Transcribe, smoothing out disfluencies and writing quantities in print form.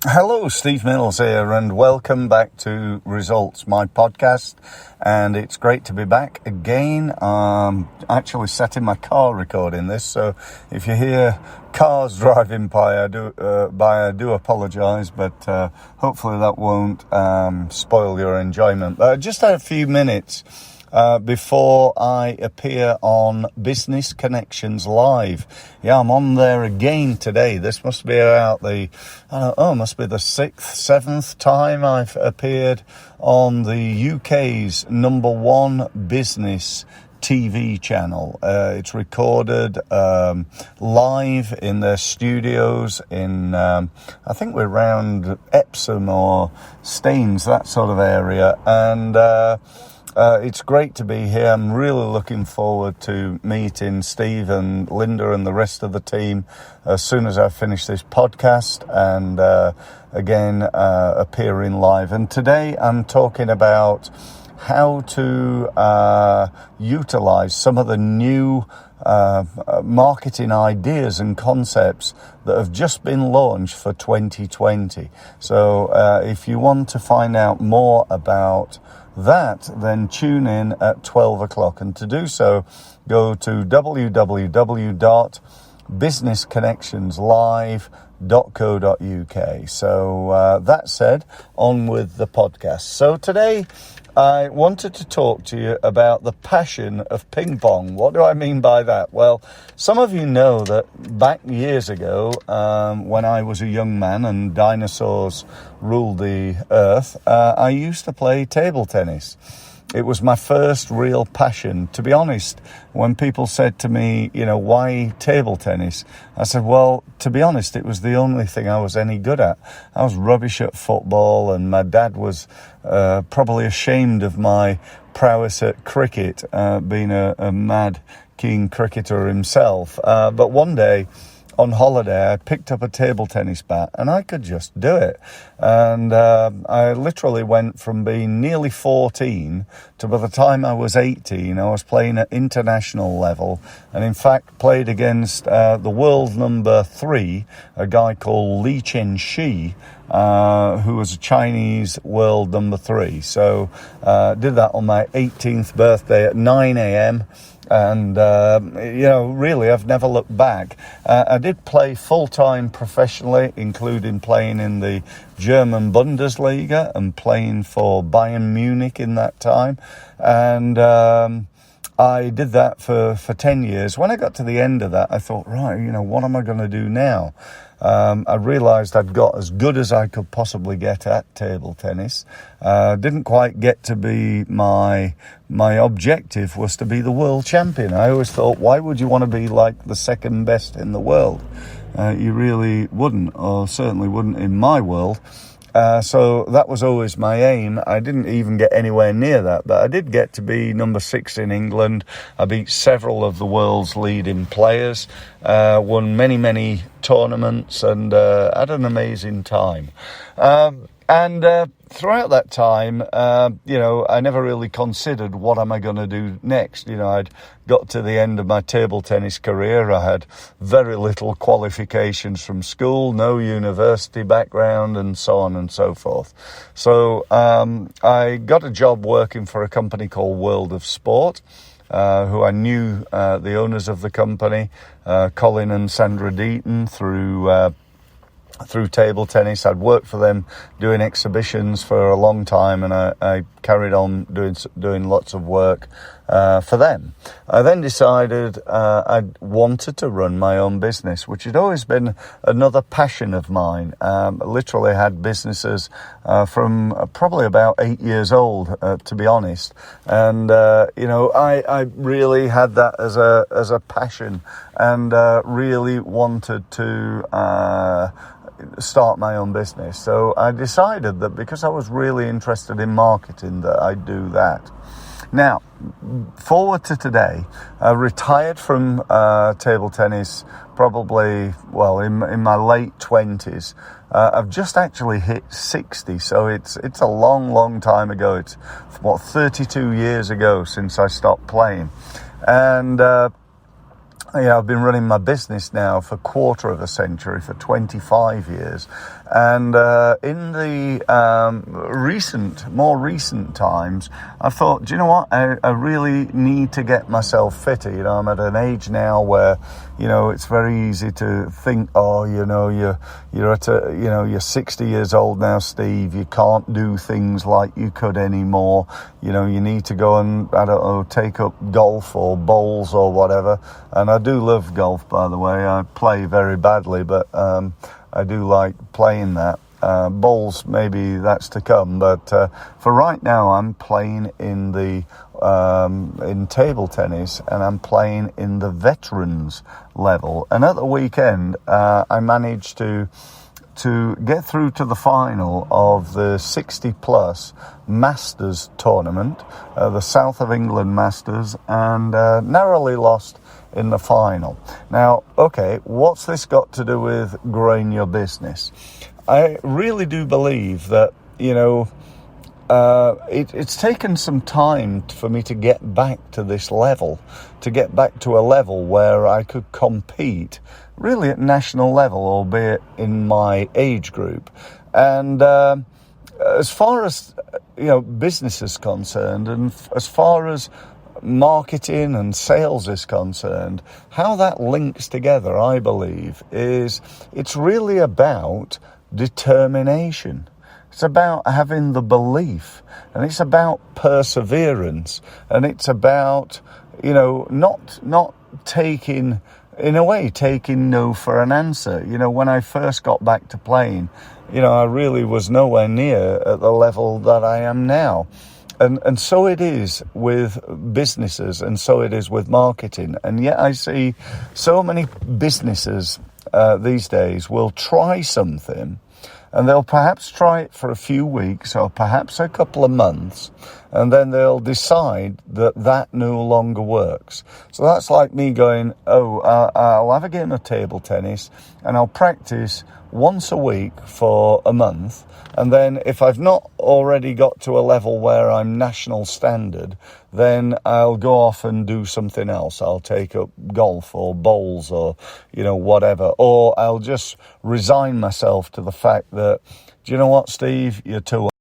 Hello, Steve Mills here, and welcome back to Results, my podcast. And it's great to be back again. Actually sat in my car recording this, so if you hear cars driving by, I do apologise, but hopefully that won't spoil your enjoyment. But I just had a few minutes before I appear on Business Connections Live. Yeah, I'm on there again today. This must be about must be the 6th, 7th time I've appeared on the UK's #1 business TV channel. It's recorded live in their studios in, I think we're around Epsom or Staines, that sort of area. And it's great to be here. I'm really looking forward to meeting Steve and Linda and the rest of the team as soon as I finish this podcast and again appearing live. And today I'm talking about how to utilize some of the new marketing ideas and concepts that have just been launched for 2020. So if you want to find out more about that, then tune in at 12 o'clock. And to do so, go to www.businessconnectionslive.co.uk. So that said, on with the podcast. So today I wanted to talk to you about the passion of ping pong. What do I mean by that? Well, some of you know that back years ago, when I was a young man and dinosaurs ruled the earth, I used to play table tennis. It was my first real passion. To be honest, when people said to me, why table tennis? I said, well, to be honest, it was the only thing I was any good at. I was rubbish at football, and my dad was probably ashamed of my prowess at cricket, being a mad keen cricketer himself. But one day, on holiday, I picked up a table tennis bat and I could just do it. And I literally went from being nearly 14 to, by the time I was 18, I was playing at international level, and in fact played against the world number 3, a guy called Li Chen-shi, who was a Chinese world number 3. So did that on my 18th birthday at 9 a.m. And, really, I've never looked back. I did play full-time professionally, including playing in the German Bundesliga and playing for Bayern Munich in that time. And I did that for 10 years. When I got to the end of that, I thought, right, what am I going to do now? I realised I'd got as good as I could possibly get at table tennis. Didn't quite get to be my objective was to be the world champion. I always thought, why would you want to be like the second best in the world? You really wouldn't, or certainly wouldn't in my world. So that was always my aim. I didn't even get anywhere near that, but I did get to be number 6 in England. I beat several of the world's leading players, won many tournaments, and had an amazing time. And throughout that time, I never really considered what am I going to do next. I'd got to the end of my table tennis career. I had very little qualifications from school, no university background, and so on and so forth. So I got a job working for a company called World of Sport, who I knew the owners of the company, Colin and Sandra Deaton, through table tennis. I'd worked for them doing exhibitions for a long time, and I carried on doing lots of work for them. I then decided I wanted to run my own business, which had always been another passion of mine. Literally had businesses from probably about 8 years old, to be honest. And I really had that as a passion, and really wanted to start my own business. So I decided that because I was really interested in marketing, that I'd do that. Now, forward to today, I retired from table tennis probably, in my late 20s. I've just actually hit 60, so it's a long time ago. It's 32 years ago since I stopped playing. And Yeah, I've been running my business now for a quarter of a century, for 25 years. And in the more recent times, I thought, do you know what? I really need to get myself fitter. You know, I'm at an age now where, you know, it's very easy to think, oh, you know, you're 60 years old now, Steve. You can't do things like you could anymore. You know, you need to go and, I don't know, take up golf or bowls or whatever. And I do love golf, by the way. I play very badly, but I do like playing that. Bowls, maybe that's to come, but for right now, I'm playing in table tennis, and I'm playing in the veterans level. And at the weekend, I managed to get through to the final of the 60-plus Masters tournament, the South of England Masters, and narrowly lost in the final. Now, okay, what's this got to do with growing your business? I really do believe that, you know, it's taken some time for me to get back to this level, to get back to a level where I could compete really at national level, albeit in my age group. And as far as, you know, business is concerned, and as far as marketing and sales is concerned, how that links together, I believe, is it's really about determination. It's about having the belief, and it's about perseverance, and it's about, you know, not taking no for an answer. You know, when I first got back to playing, you know, I really was nowhere near at the level that I am now. And so it is with businesses, and so it is with marketing. And yet I see so many businesses these days will try something, and they'll perhaps try it for a few weeks or perhaps a couple of months, and then they'll decide that no longer works. So that's like me going, I'll have a game of table tennis and I'll practice once a week for a month, and then if I've not already got to a level where I'm national standard, then I'll go off and do something else. I'll take up golf or bowls or, you know, whatever, or I'll just resign myself to the fact that, do you know what, Steve, you're too